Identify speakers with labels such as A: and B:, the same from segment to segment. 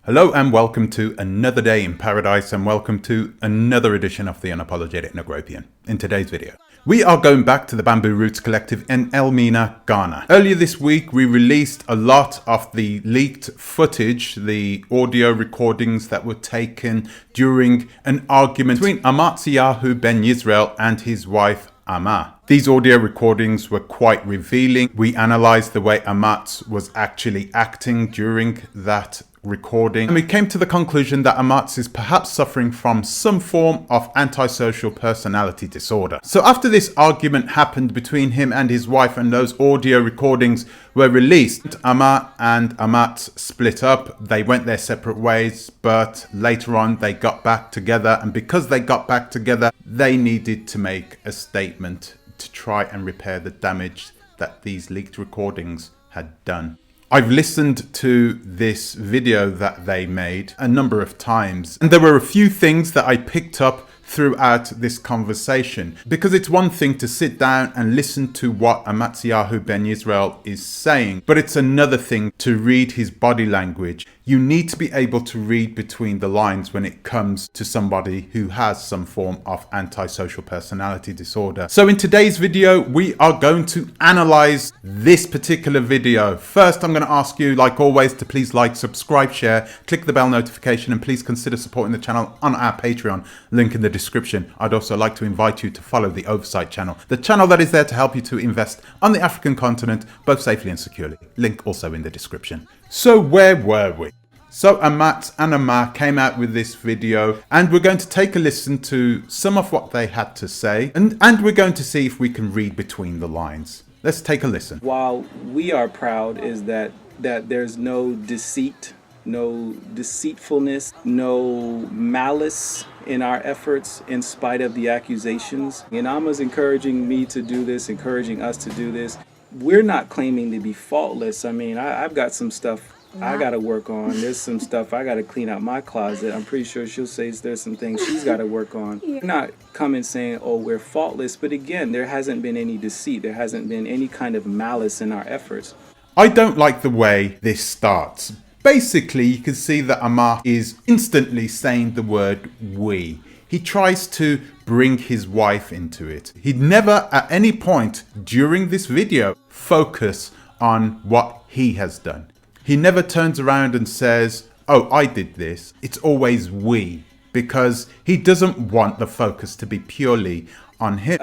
A: Hello and welcome to another day in paradise, and welcome to another edition of the Unapologetic Negropian. In today's video, we are going back to the Bamboo Roots Collective in Elmina, Ghana. Earlier this week, we released a lot of the leaked footage, the audio recordings that were taken during an argument between AHMAHTSIYAHU Ben YIREAL and his wife Ama. These audio recordings were quite revealing. We analysed the way Amat was actually acting during that recording, and we came to the conclusion that Amat is perhaps suffering from some form of antisocial personality disorder. So after this argument happened between him and his wife and those audio recordings were released, Ama and Amat split up. They went their separate ways, but later on they got back together, and because they got back together, they needed to make a statement to try and repair the damage that these leaked recordings had done. I've listened to this video that they made a number of times, and there were a few things that I picked up throughout this conversation, because it's one thing to sit down and listen to what AHMAHTSIYAHU Ben YIREAL is saying, but it's another thing to read his body language. You need to be able to read between the lines when it comes to somebody who has some form of antisocial personality disorder. So in today's video, we are going to analyze this particular video. First, I'm going to ask you, like always, to please like, subscribe, share, click the bell notification, and please consider supporting the channel on our Patreon, link in the description. I'd also like to invite you to follow the OVVERSIGHT channel, the channel that is there to help you to invest on the African continent, both safely and securely. Link also in the description. So where were we? So Amat and Ama came out with this video, and we're going to take a listen to some of what they had to say, and we're going to see if we can read between the lines. Let's take a listen.
B: While we are proud is that there's no deceit, no deceitfulness, no malice in our efforts in spite of the accusations. And Ama's encouraging me to do this, encouraging us to do this. We're not claiming to be faultless. I mean, I've got some stuff I got to work on. There's some stuff I got to clean out my closet. I'm pretty sure she'll say there's some things she's got to work on. We're not coming saying, oh, we're faultless. But again, there hasn't been any deceit. There hasn't been any kind of malice in our efforts.
A: I don't like the way this starts. Basically, you can see that Ama is instantly saying the word we. He tries to bring his wife into it. He'd never at any point during this video focus on what he has done. He never turns around and says, oh, I did this. It's always we, because he doesn't want the focus to be purely on him.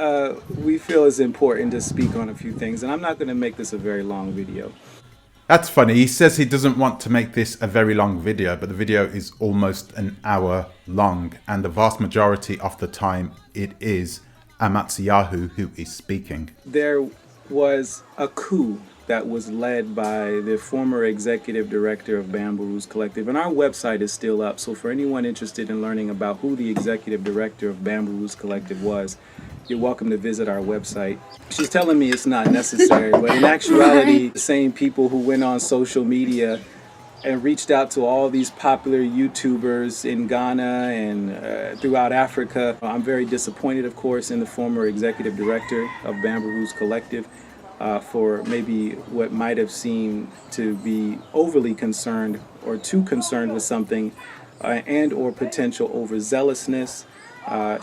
B: We feel it's important to speak on a few things, and I'm not going to make this a very long video.
A: That's funny. He says he doesn't want to make this a very long video, but the video is almost an hour long, and the vast majority of the time it is AHMAHTSIYAHU who is speaking.
B: There was a coup that was led by the former executive director of Bamboo Roots Collective, and our website is still up, so for anyone interested in learning about who the executive director of Bamboo Roots Collective was, you're welcome to visit our website. She's telling me it's not necessary, but in actuality, the same people who went on social media and reached out to all these popular YouTubers in Ghana and throughout Africa. I'm very disappointed, of course, in the former executive director of Bamboo Roots Collective for maybe what might have seemed to be overly concerned or too concerned with something and or potential overzealousness.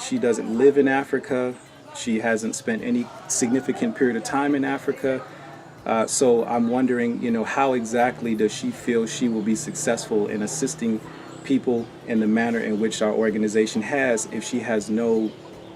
B: She doesn't live in Africa. She hasn't spent any significant period of time in Africa. So I'm wondering, how exactly does she feel she will be successful in assisting people in the manner in which our organization has if she has no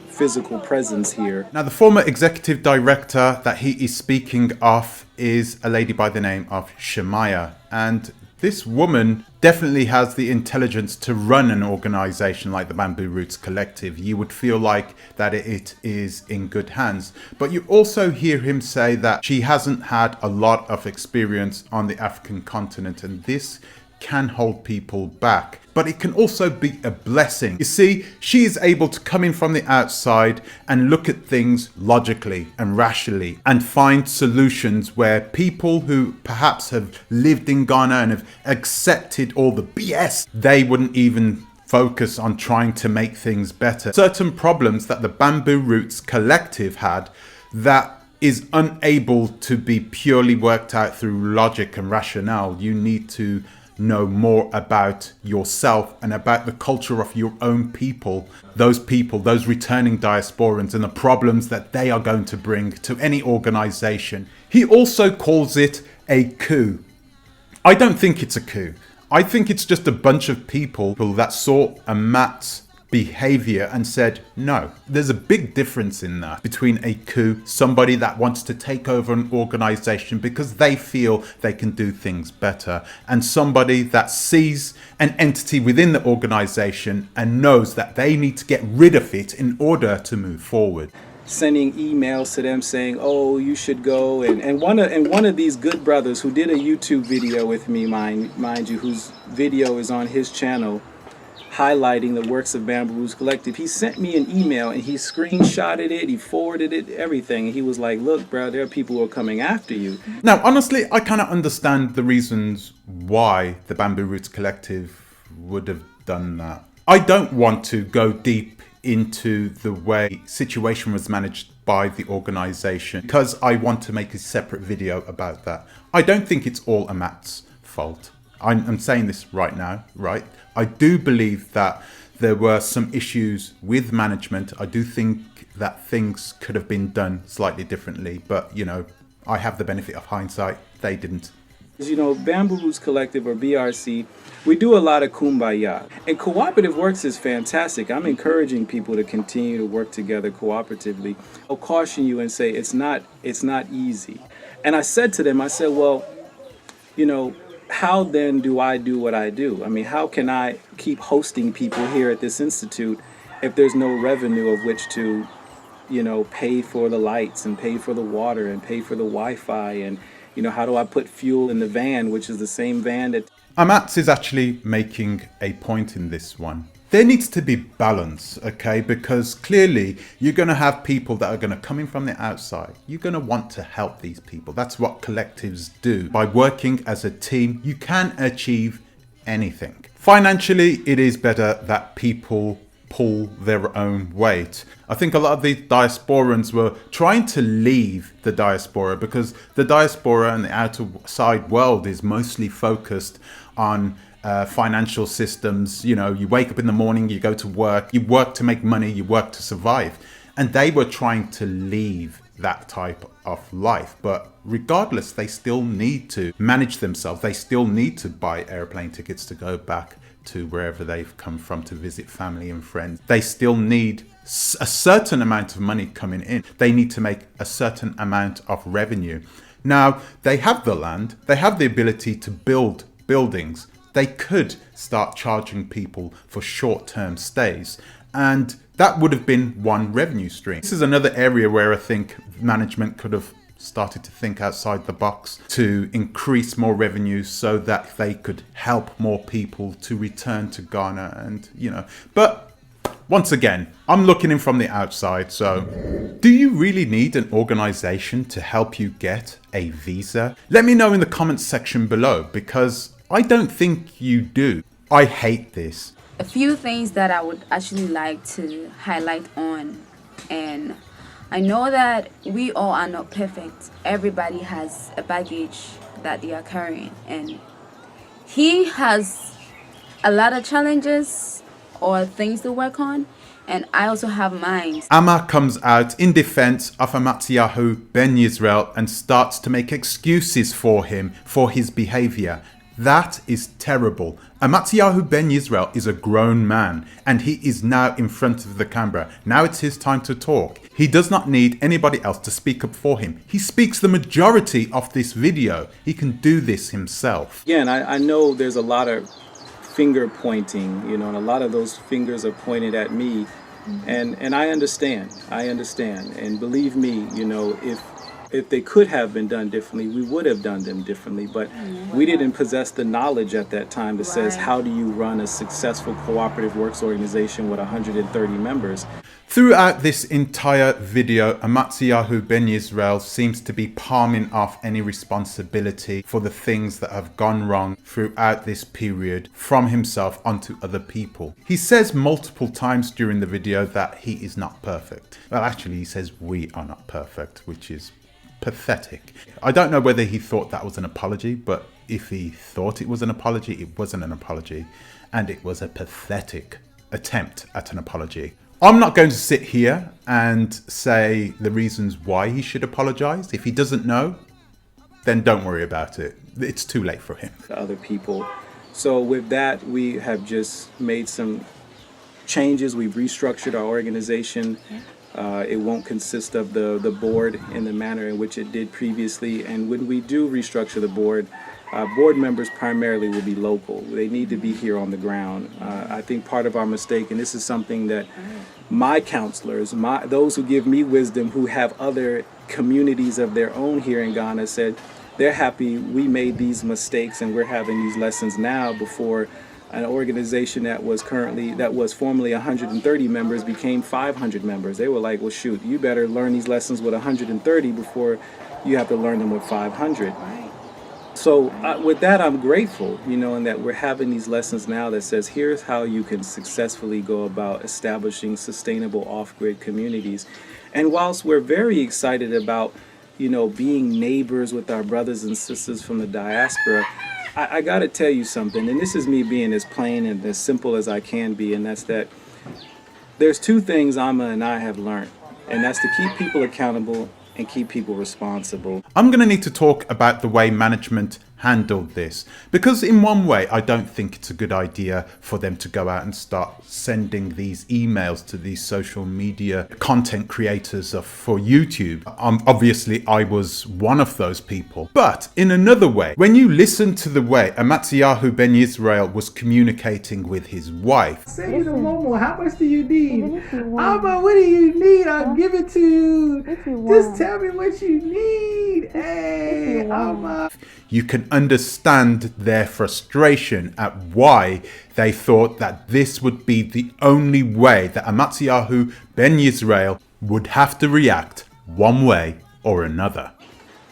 B: physical presence here.
A: Now, the former executive director that he is speaking of is a lady by the name of Shemaya, and this woman definitely has the intelligence to run an organization like the Bamboo Roots Collective. You would feel like that it is in good hands. But you also hear him say that she hasn't had a lot of experience on the African continent, and this can hold people back. But it can also be a blessing. You see, she is able to come in from the outside and look at things logically and rationally and find solutions where people who perhaps have lived in Ghana and have accepted all the BS, they wouldn't even focus on trying to make things better. Certain problems that the Bamboo Roots Collective had that is unable to be purely worked out through logic and rationale. You need to know more about yourself and about the culture of your own people, those returning diasporans, and the problems that they are going to bring to any organization. He also calls it a coup. I don't think it's a coup. I think it's just a bunch of people that saw Ahmad's behavior and said, no. There's a big difference in that between a coup, somebody that wants to take over an organization because they feel they can do things better, and somebody that sees an entity within the organization and knows that they need to get rid of it in order to move forward.
B: Sending emails to them saying, oh, you should go, and one of these good brothers who did a YouTube video with me, mind you, whose video is on his channel highlighting the works of Bamboo Roots Collective, he sent me an email and he screenshotted it, he forwarded it, everything. And he was like, look, bro, there are people who are coming after you.
A: Now, honestly, I kind of understand the reasons why the Bamboo Roots Collective would have done that. I don't want to go deep into the way situation was managed by the organization because I want to make a separate video about that. I don't think it's all Ahmad's fault. I'm saying this right now, right? I do believe that there were some issues with management. I do think that things could have been done slightly differently, but you know, I have the benefit of hindsight. They didn't.
B: You know, Bamboo Roots Collective, or BRC, we do a lot of kumbaya. And cooperative works is fantastic. I'm encouraging people to continue to work together cooperatively. I'll caution you and say it's not easy. And I said to them, I said, well, you know, how then do I do what I do? I mean, how can I keep hosting people here at this institute if there's no revenue of which to, you know, pay for the lights and pay for the water and pay for the Wi-Fi, and you know, how do I put fuel in the van, which is the same van that...
A: Ahmad is actually making a point in this one. There needs to be balance, okay? Because clearly you're going to have people that are going to come in from the outside. You're going to want to help these people. That's what collectives do. By working as a team, you can achieve anything. Financially, it is better that people pull their own weight. I think a lot of these diasporans were trying to leave the diaspora because the diaspora and the outside world is mostly focused on financial systems. You know, you wake up in the morning, you go to work, you work to make money, you work to survive. And they were trying to leave that type of life. But regardless, they still need to manage themselves. They still need to buy airplane tickets to go back to wherever they've come from to visit family and friends. They still need a certain amount of money coming in. They need to make a certain amount of revenue. Now, they have the land, they have the ability to build buildings. They could start charging people for short-term stays, and that would have been one revenue stream. This is another area where I think management could have started to think outside the box to increase more revenue so that they could help more people to return to Ghana. And you know, but once again, I'm looking in from the outside. So do you really need an organization to help you get a visa? Let me know in the comments section below, because I don't think you do. I hate this.
C: A few things that I would actually like to highlight on, and I know that we all are not perfect. Everybody has a baggage that they are carrying, and he has a lot of challenges or things to work on, and I also have mine.
A: Ahmad comes out in defense of AHMAHTSIYAHU Ben Yisrael and starts to make excuses for him for his behavior. That is terrible. AHMAHTSIYAHU Ben Yisrael is a grown man, and he is now in front of the camera. Now it's his time to talk. He does not need anybody else to speak up for him. He speaks the majority of this video. He can do this himself.
B: Again, I know there's a lot of finger pointing, you know, and a lot of those fingers are pointed at me. And I understand. And believe me, you know, if they could have been done differently, we would have done them differently. But we didn't possess the knowledge at that time that says, how do you run a successful cooperative works organization with 130 members?
A: Throughout this entire video, AHMAHTSIYAHU Ben Yisrael seems to be palming off any responsibility for the things that have gone wrong throughout this period from himself onto other people. He says multiple times during the video that he is not perfect. Well, actually, he says we are not perfect, which is pathetic. I don't know whether he thought that was an apology, but If he thought it was an apology, it wasn't an apology. And it was a pathetic attempt at an apology. I'm not going to sit here and say the reasons why he should apologize. If he doesn't know, then don't worry about it. It's too late for him.
B: Other people. So with that, we have just made some changes. We've restructured our organization. It won't consist of the board in the manner in which it did previously. And when we do restructure the board members primarily will be local. They need to be here on the ground. I think part of our mistake, and this is something that my counselors, those who give me wisdom, who have other communities of their own here in Ghana, said they're happy we made these mistakes and we're having these lessons now before an organization that was formerly 130 members became 500 members. They were like, well, shoot, you better learn these lessons with 130 before you have to learn them with 500. So with that, I'm grateful, in that we're having these lessons now that says, here's how you can successfully go about establishing sustainable off-grid communities. And whilst we're very excited about, being neighbors with our brothers and sisters from the diaspora, I got to tell you something, and this is me being as plain and as simple as I can be, and that's that there's two things Amma and I have learned, and that's to keep people accountable and keep people responsible.
A: I'm going to need to talk about the way management handled this, because in one way I don't think it's a good idea for them to go out and start sending these emails to these social media content creators for YouTube. Obviously I was one of those people, but in another way, when you listen to the way AHMAHTSIYAHU Ben Yisrael was communicating with his wife,
D: say you the Momo, how much do you need? Amma, what do you need? I'll give it to you. Just tell me what you need. Hey, Amma.
A: You can understand their frustration at why they thought that this would be the only way that AHMAHTSIYAHU Ben Yisrael would have to react one way or another.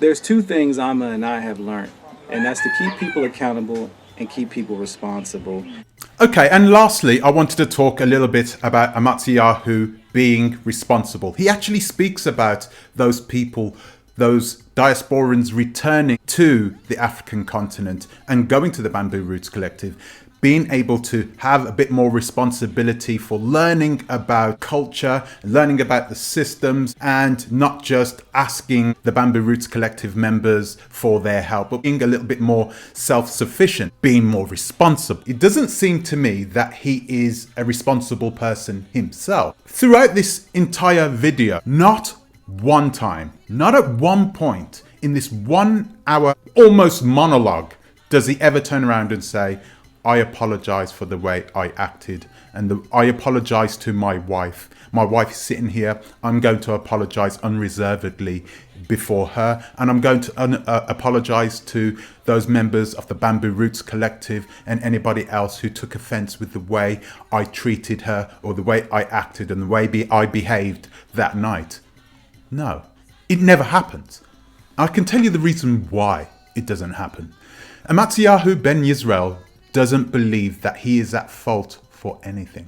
B: There's two things Amma and I have learned, and that's to keep people accountable and keep people responsible.
A: Okay, and lastly, I wanted to talk a little bit about AHMAHTSIYAHU being responsible. He actually speaks about those people, those diasporans returning to the African continent and going to the Bamboo Roots Collective, being able to have a bit more responsibility for learning about culture, learning about the systems, and not just asking the Bamboo Roots Collective members for their help, but being a little bit more self-sufficient, being more responsible. It doesn't seem to me that he is a responsible person himself. Throughout this entire video, not one time, not at one point in this 1 hour almost monologue does he ever turn around and say, I apologize for the way I acted, and I apologize to my wife. My wife is sitting here. I'm going to apologize unreservedly before her, and I'm going to apologize to those members of the Bamboo Roots Collective and anybody else who took offense with the way I treated her or the way I acted and the way I behaved that night. No, it never happens. I can tell you the reason why it doesn't happen. AHMAHTSIYAHU Ben Yisrael doesn't believe that he is at fault for anything.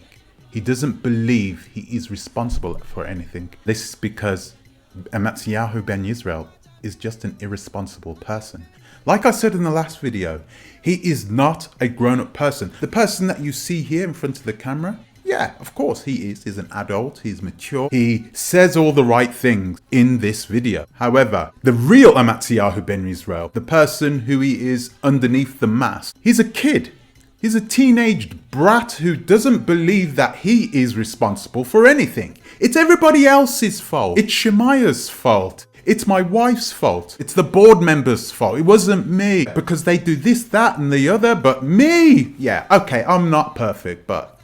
A: He doesn't believe he is responsible for anything. This is because AHMAHTSIYAHU Ben Yisrael is just an irresponsible person. Like I said in the last video, he is not a grown-up person. The person that you see here in front of the camera, yeah, of course he is. He's an adult, he's mature. He says all the right things in this video. However, the real AHMAHTSIYAHU Ben Yisrael, the person who he is underneath the mask, he's a kid. He's a teenage brat who doesn't believe that he is responsible for anything. It's everybody else's fault. It's Shemaya's fault. It's my wife's fault. It's the board members' fault. It wasn't me because they do this, that, and the other, but me. Yeah, okay, I'm not perfect, but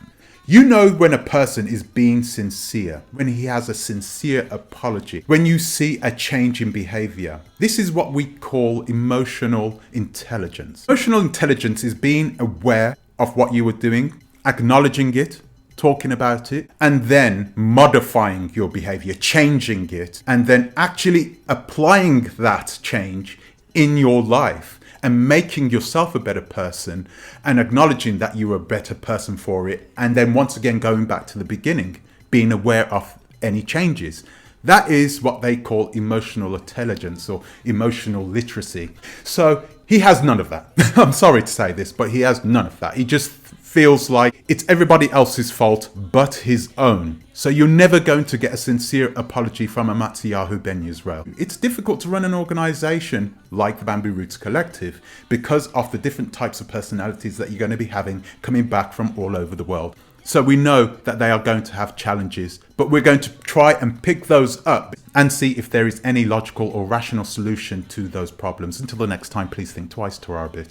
A: you know when a person is being sincere, when he has a sincere apology, when you see a change in behavior. This is what we call emotional intelligence. Emotional intelligence is being aware of what you were doing, acknowledging it, talking about it, and then modifying your behavior, changing it, and then actually applying that change in your life and making yourself a better person and acknowledging that you're a better person for it. And then once again, going back to the beginning, being aware of any changes. That is what they call emotional intelligence or emotional literacy. So He has none of that. I'm sorry to say this, but he has none of that. He just feels like it's everybody else's fault but his own. So you're never going to get a sincere apology from AHMAHTSIYAHU Ben Yisrael. It's difficult to run an organization like the Bamboo Roots Collective because of the different types of personalities that you're going to be having coming back from all over the world. So we know that they are going to have challenges, but we're going to try and pick those up and see if there is any logical or rational solution to those problems. Until the next time, please think twice, Torah a bit.